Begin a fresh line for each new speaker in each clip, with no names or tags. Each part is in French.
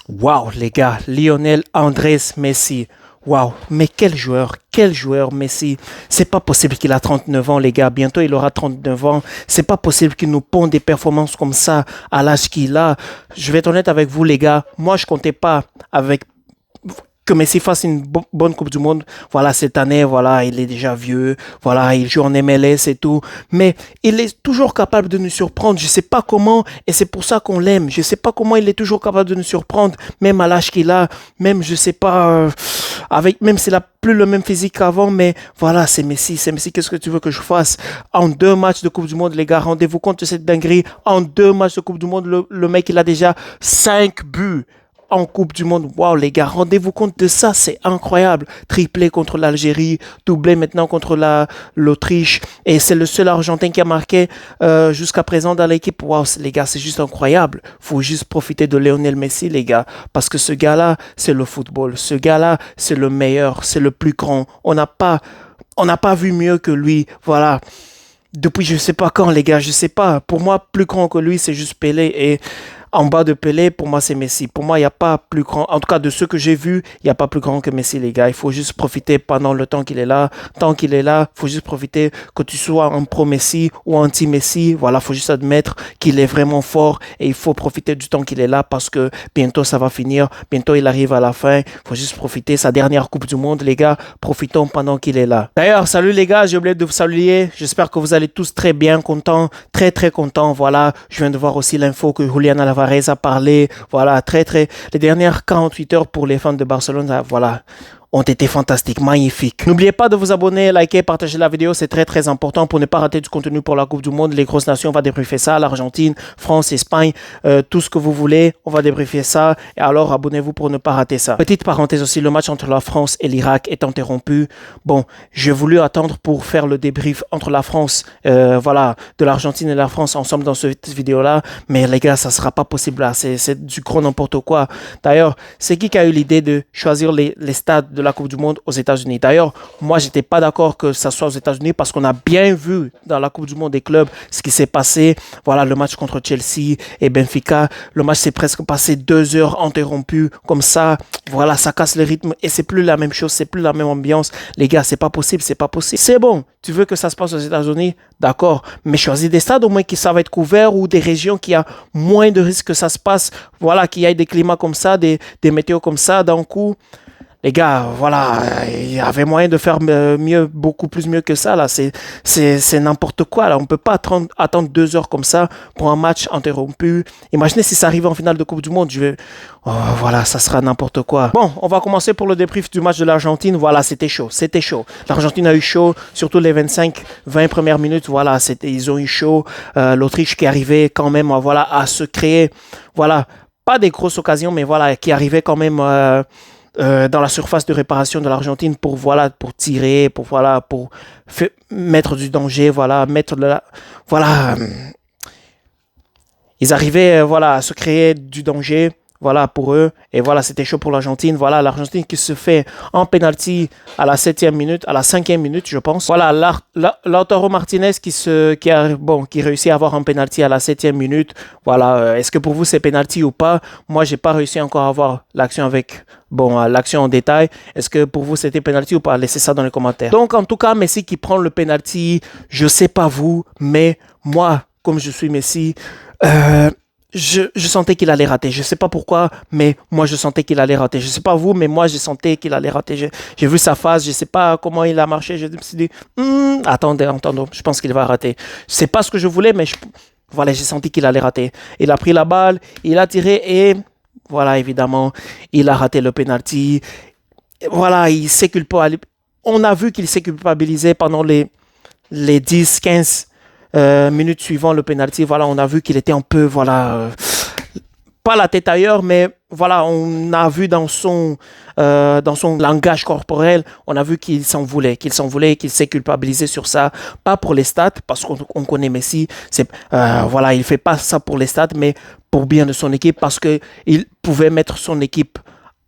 Waouh, les gars, Lionel Andrés Messi. Waouh, mais quel joueur Messi. C'est pas possible qu'il a 39 ans, les gars. Bientôt, il aura 39 ans. C'est pas possible qu'il nous pond des performances comme ça à l'âge qu'il a. Je vais être honnête avec vous, les gars. Moi, je comptais pas avec que Messi fasse une bonne Coupe du Monde. Voilà, cette année, voilà, il est déjà vieux. Voilà, il joue en MLS et tout. Mais il est toujours capable de nous surprendre. Je sais pas comment, et c'est pour ça qu'on l'aime. Je sais pas comment il est toujours capable de nous surprendre, même à l'âge qu'il a. Même, je sais pas, même s'il a plus le même physique qu'avant, mais voilà, c'est Messi. C'est Messi, qu'est-ce que tu veux que je fasse? En 2 matchs de Coupe du Monde, les gars, rendez-vous compte de cette dinguerie. En 2 matchs de Coupe du Monde, le mec, il a déjà 5 buts en Coupe du Monde. Waouh, les gars, rendez-vous compte de ça, c'est incroyable. Triplé contre l'Algérie, doublé maintenant contre l'Autriche, et c'est le seul Argentin qui a marqué jusqu'à présent dans l'équipe. Waouh, les gars, c'est juste incroyable. Faut juste profiter de Lionel Messi, les gars, parce que ce gars-là, c'est le football. Ce gars-là, c'est le meilleur, c'est le plus grand. On n'a pas vu mieux que lui. Voilà. Depuis je sais pas quand, les gars, je sais pas. Pour moi, plus grand que lui, c'est juste Pelé. Et en bas de Pelé, pour moi, c'est Messi. Pour moi, il n'y a pas plus grand. En tout cas, de ceux que j'ai vus, il n'y a pas plus grand que Messi, les gars. Il faut juste profiter pendant le temps qu'il est là. Tant qu'il est là, il faut juste profiter, que tu sois un pro-Messi ou anti-Messi. Voilà, il faut juste admettre qu'il est vraiment fort et il faut profiter du temps qu'il est là parce que bientôt, ça va finir. Bientôt, il arrive à la fin. Il faut juste profiter. Sa dernière Coupe du Monde, les gars. Profitons pendant qu'il est là. D'ailleurs, salut les gars. J'ai oublié de vous saluer. J'espère que vous allez tous très bien, contents. Très, très contents. Voilà. Je viens de voir aussi l'info que Julian Alvarez a parlé, voilà, les dernières 48 heures pour les fans de Barcelone, voilà, ont été fantastiques, magnifiques. N'oubliez pas de vous abonner, liker, partager la vidéo, c'est très très important pour ne pas rater du contenu pour la Coupe du Monde. Les grosses nations, on va débriefer ça, l'Argentine, France, Espagne, tout ce que vous voulez, on va débriefer ça. Et alors abonnez-vous pour ne pas rater ça. Petite parenthèse aussi, le match entre la France et l'Irak est interrompu. Bon, j'ai voulu attendre pour faire le débrief entre la France, voilà, de l'Argentine et la France ensemble dans cette vidéo-là, mais les gars, ça sera pas possible là, c'est du gros n'importe quoi. D'ailleurs, c'est qui a eu l'idée de choisir les stades de la Coupe du Monde aux États-Unis? D'ailleurs, moi, j'étais pas d'accord que ça soit aux États-Unis parce qu'on a bien vu dans la Coupe du Monde des clubs ce qui s'est passé. Voilà, le match contre Chelsea et Benfica. Le match s'est presque passé 2 heures interrompu comme ça. Voilà, ça casse le rythme et c'est plus la même chose, c'est plus la même ambiance. Les gars, c'est pas possible, c'est pas possible. C'est bon, tu veux que ça se passe aux États-Unis? D'accord, mais choisis des stades au moins qui savent être couverts ou des régions qui a moins de risques que ça se passe. Voilà, qu'il y ait des climats comme ça, des météos comme ça d'un coup. Les gars, voilà, il y avait moyen de faire mieux, beaucoup plus mieux que ça, là. C'est n'importe quoi, là. On ne peut pas attendre 2 heures comme ça pour un match interrompu. Imaginez si ça arrivait en finale de Coupe du Monde. Oh, voilà, ça sera n'importe quoi. Bon, on va commencer pour le débrief du match de l'Argentine. Voilà, c'était chaud, c'était chaud. L'Argentine a eu chaud, surtout les 25-20 premières minutes. Voilà, ils ont eu chaud. L'Autriche qui arrivait quand même, voilà, à se créer, voilà, pas des grosses occasions, mais voilà, qui arrivait quand même dans la surface de réparation de l'Argentine pour tirer, pour mettre du danger, voilà, voilà, ils arrivaient voilà à se créer du danger. Voilà pour eux. Et voilà, c'était chaud pour l'Argentine. Voilà, l'Argentine qui se fait en penalty à la 7e minute, à la 5e minute, je pense. Voilà, Lautaro Martinez qui réussit à avoir un penalty à la 7e minute. Voilà, est-ce que pour vous c'est penalty ou pas? Moi, j'ai pas réussi encore à avoir l'action l'action en détail. Est-ce que pour vous c'était penalty ou pas? Laissez ça dans les commentaires. Donc, en tout cas, Messi qui prend le penalty, je sais pas vous, mais moi, comme je suis Messi, je sentais qu'il allait rater. Je sais pas pourquoi, mais moi, je sentais qu'il allait rater. Je sais pas vous, mais moi, je sentais qu'il allait rater. J'ai vu sa face, je sais pas comment il a marché. Je me suis dit, attendez, je pense qu'il va rater. C'est pas ce que je voulais, mais voilà, j'ai senti qu'il allait rater. Il a pris la balle, il a tiré et voilà, évidemment, il a raté le penalty. Voilà, on a vu qu'il s'est culpabilisé pendant les 10-15 minutes suivant le penalty. Voilà, on a vu qu'il était un peu, voilà, pas la tête ailleurs, mais voilà, on a vu dans son langage corporel, on a vu qu'il s'en voulait, qu'il s'est culpabilisé sur ça, pas pour les stats, parce qu'on connaît Messi, voilà, il fait pas ça pour les stats, mais pour bien de son équipe, parce que il pouvait mettre son équipe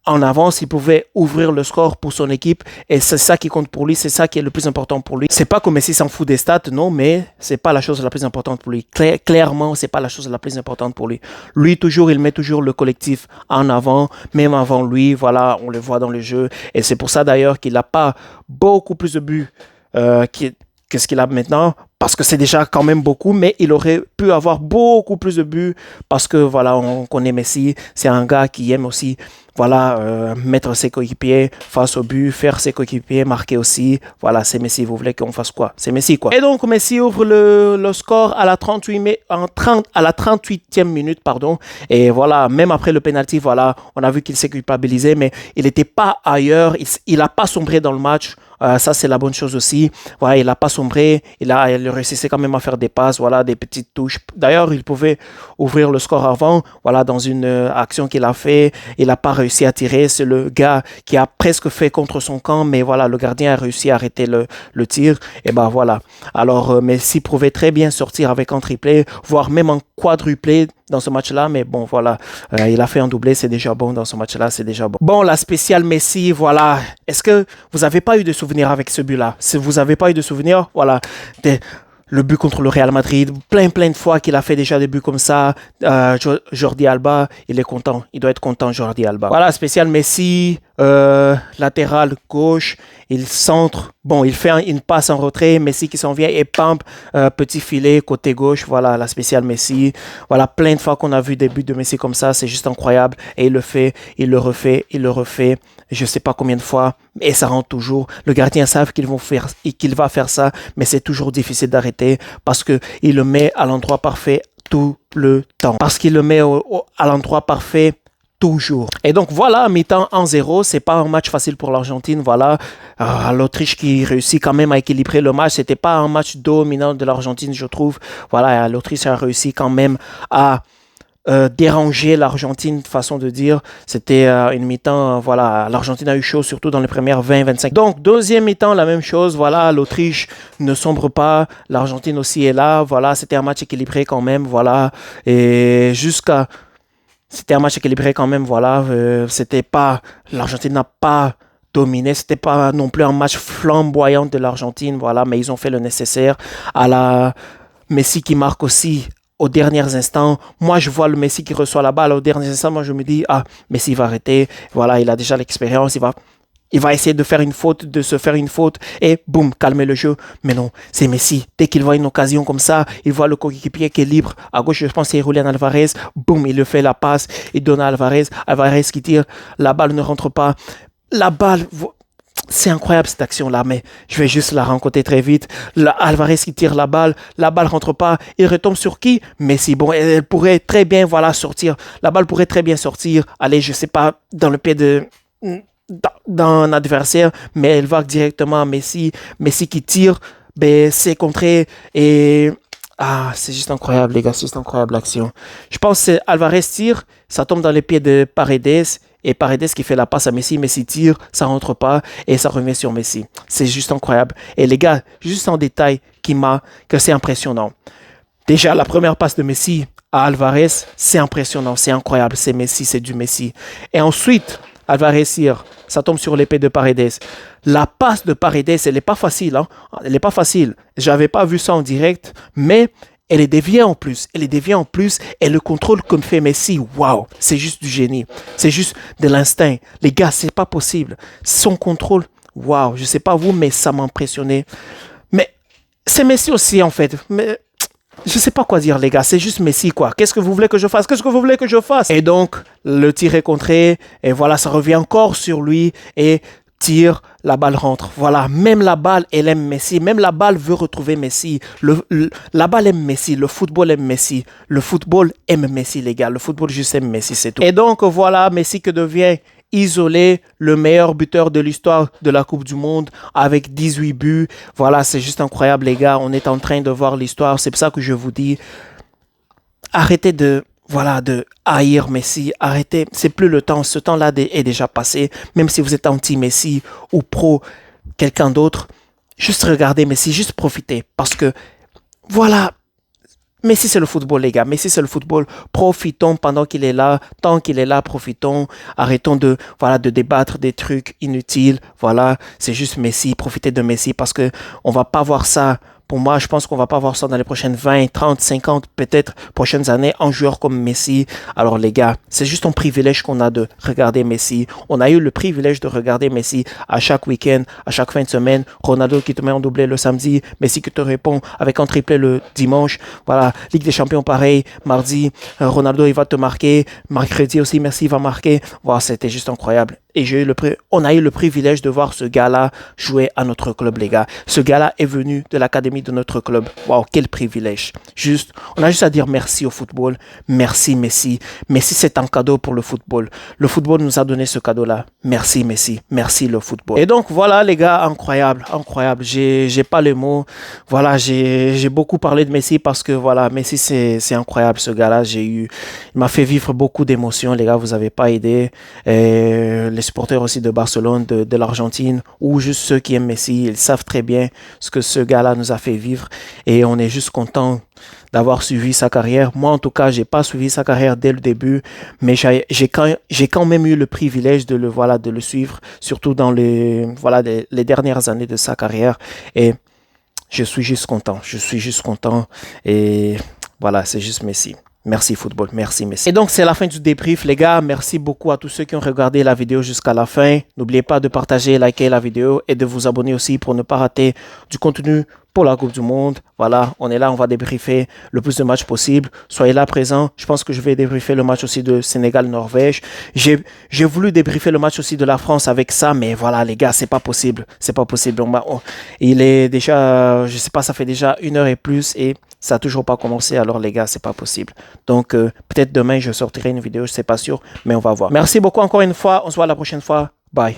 en avance, il pouvait ouvrir le score pour son équipe et c'est ça qui compte pour lui, c'est ça qui est le plus important pour lui. C'est pas que Messi s'en fout des stats, non, mais c'est pas la chose la plus importante pour lui. Clairement, c'est pas la chose la plus importante pour lui. Lui, toujours, il met toujours le collectif en avant, même avant lui, voilà, on le voit dans le jeu et c'est pour ça d'ailleurs qu'il n'a pas beaucoup plus de buts qu'est-ce qu'il a maintenant, parce que c'est déjà quand même beaucoup, mais il aurait pu avoir beaucoup plus de buts parce que voilà, on connaît Messi, c'est un gars qui aime aussi voilà, mettre ses coéquipiers face au but, faire ses coéquipiers marquer aussi. Voilà, c'est Messi. Vous voulez qu'on fasse quoi? C'est Messi, quoi. Et donc, Messi ouvre le score à la 38e minute, pardon. Et voilà, même après le penalty, voilà, on a vu qu'il s'est culpabilisé, mais il n'était pas ailleurs. Il n'a pas sombré dans le match. Ça, c'est la bonne chose aussi. Voilà, il n'a pas sombré. Il réussissait quand même à faire des passes, voilà, des petites touches. D'ailleurs, il pouvait ouvrir le score avant, voilà, dans une action qu'il a fait. Il n'a pas réussi à tirer. C'est le gars qui a presque fait contre son camp, mais voilà, le gardien a réussi à arrêter le tir. Et ben voilà. Alors, Messi pouvait très bien sortir avec un triplé, voire même un quadruplé dans ce match-là, mais bon, voilà, il a fait un doublé, c'est déjà bon dans ce match-là, c'est déjà bon. Bon, la spéciale Messi, voilà, est-ce que vous n'avez pas eu de souvenirs avec ce but-là? Si vous n'avez pas eu de souvenirs, voilà, le but contre le Real Madrid, plein de fois qu'il a fait déjà des buts comme ça. Jordi Alba, il est content. Il doit être content, Jordi Alba. Voilà, spécial Messi, latéral gauche, il centre. Bon, il fait une passe en retrait, Messi qui s'en vient et pump, petit filet, côté gauche. Voilà, la spéciale Messi. Voilà, plein de fois qu'on a vu des buts de Messi comme ça, c'est juste incroyable. Et il le fait, il le refait, il le refait. Je sais pas combien de fois, et ça rentre toujours. Le gardien savent qu'il va faire ça, mais c'est toujours difficile d'arrêter parce que il le met à l'endroit parfait tout le temps. Parce qu'il le met à l'endroit parfait toujours. Et donc voilà, mi-temps 1-0, c'est pas un match facile pour l'Argentine. Voilà, l'Autriche qui réussit quand même à équilibrer le match. C'était pas un match dominant de l'Argentine, je trouve. Voilà, l'Autriche a réussi quand même à déranger l'Argentine, façon de dire. C'était une mi-temps, voilà, l'Argentine a eu chaud, surtout dans les premières 20-25. Donc, deuxième mi-temps, la même chose, voilà, l'Autriche ne sombre pas, l'Argentine aussi est là, voilà, c'était un match équilibré quand même, voilà, et c'était un match équilibré quand même, voilà, l'Argentine n'a pas dominé, c'était pas non plus un match flamboyant de l'Argentine, voilà, mais ils ont fait le nécessaire. À la Messi qui marque aussi aux derniers instants. Moi, je vois le Messi qui reçoit la balle aux derniers instants. Moi, je me dis, Messi va arrêter. Voilà, il a déjà l'expérience. Il va essayer de se faire une faute et boum, calmer le jeu. Mais non, c'est Messi. Dès qu'il voit une occasion comme ça, il voit le coéquipier qui est libre. À gauche, je pense que c'est Julián Alvarez. Boum, il le fait la passe. Il donne à Alvarez. Alvarez qui tire. La balle ne rentre pas. La balle... C'est incroyable cette action-là, mais je vais juste la rencontrer très vite. Alvarez qui tire la balle rentre pas, il retombe sur qui? Messi. Bon, elle pourrait très bien, voilà, sortir. La balle pourrait très bien sortir, aller, je sais pas, dans le pied d'un adversaire, mais elle va directement à Messi. Messi qui tire, ben, c'est contré et... c'est juste incroyable, les gars, c'est juste incroyable l'action. Je pense que Alvarez tire, ça tombe dans les pieds de Paredes. Et Paredes qui fait la passe à Messi, Messi tire, ça rentre pas et ça revient sur Messi. C'est juste incroyable. Et les gars, juste un détail que c'est impressionnant. Déjà, la première passe de Messi à Alvarez, c'est impressionnant, c'est incroyable, c'est Messi, c'est du Messi. Et ensuite, Alvarez tire, ça tombe sur l'épée de Paredes. La passe de Paredes, elle n'est pas facile, hein. Elle n'est pas facile. J'avais pas vu ça en direct, mais elle est déviée en plus. Et le contrôle comme fait Messi, waouh, c'est juste du génie. C'est juste de l'instinct. Les gars, c'est pas possible. Son contrôle, waouh, je sais pas vous, mais ça m'a impressionné. Mais c'est Messi aussi, en fait. Mais je sais pas quoi dire, les gars. C'est juste Messi, quoi. Qu'est-ce que vous voulez que je fasse? Et donc, le tir est contré. Et voilà, ça revient encore sur lui. Et tire, la balle rentre. Voilà, même la balle, elle aime Messi. Même la balle veut retrouver Messi. La balle aime Messi. Le football aime Messi. Le football aime Messi, les gars. Le football juste aime Messi, c'est tout. Et donc, voilà, Messi qui devient isolé, le meilleur buteur de l'histoire de la Coupe du Monde avec 18 buts. Voilà, c'est juste incroyable, les gars. On est en train de voir l'histoire. C'est pour ça que je vous dis, arrêtez de haïr Messi, arrêtez, c'est plus le temps, ce temps-là est déjà passé, même si vous êtes anti-Messi ou pro quelqu'un d'autre, juste regardez Messi, juste profitez, parce que, voilà, Messi, c'est le football, les gars. Messi, c'est le football. Profitons pendant qu'il est là. Tant qu'il est là, profitons. Arrêtons de débattre des trucs inutiles. Voilà. C'est juste Messi. Profitez de Messi parce que on va pas voir ça. Pour moi, je pense qu'on va pas voir ça dans les prochaines 20, 30, 50, peut-être prochaines années, un joueur comme Messi. Alors les gars, c'est juste un privilège qu'on a de regarder Messi. On a eu le privilège de regarder Messi à chaque week-end, à chaque fin de semaine. Ronaldo qui te met en doublé le samedi, Messi qui te répond avec un triplé le dimanche. Voilà, Ligue des Champions pareil, mardi, Ronaldo il va te marquer, mercredi aussi Messi va marquer. Voilà, c'était juste incroyable. Et on a eu le privilège de voir ce gars-là jouer à notre club, les gars. Ce gars-là est venu de l'académie de notre club. Waouh, quel privilège. On a juste à dire merci au football. Merci, Messi. Messi, c'est un cadeau pour le football. Le football nous a donné ce cadeau-là. Merci, Messi. Merci, le football. Et donc, voilà, les gars, incroyable, incroyable. J'ai pas les mots. Voilà, j'ai beaucoup parlé de Messi parce que, voilà, Messi, c'est incroyable, ce gars-là. Il m'a fait vivre beaucoup d'émotions, les gars. Vous avez pas aidé. Les supporters aussi de Barcelone, de l'Argentine, ou juste ceux qui aiment Messi, ils savent très bien ce que ce gars-là nous a fait vivre et on est juste content d'avoir suivi sa carrière. Moi, en tout cas, j'ai pas suivi sa carrière dès le début, mais j'ai quand même eu le privilège de le suivre, surtout dans les dernières années de sa carrière et je suis juste content et voilà, c'est juste Messi. Merci football, merci Messi. Et donc c'est la fin du débrief les gars, merci beaucoup à tous ceux qui ont regardé la vidéo jusqu'à la fin. N'oubliez pas de partager, liker la vidéo et de vous abonner aussi pour ne pas rater du contenu pour la Coupe du Monde. Voilà, on est là, on va débriefer le plus de matchs possible. Soyez là présents. Je pense que je vais débriefer le match aussi de Sénégal-Norvège. J'ai voulu débriefer le match aussi de la France avec ça, mais voilà les gars, c'est pas possible. C'est pas possible. Il est déjà, je sais pas, ça fait déjà 1 heure et plus et ça n'a toujours pas commencé. Alors les gars, c'est pas possible. Donc peut-être demain, je sortirai une vidéo, je sais pas sûr, mais on va voir. Merci beaucoup encore une fois. On se voit la prochaine fois. Bye.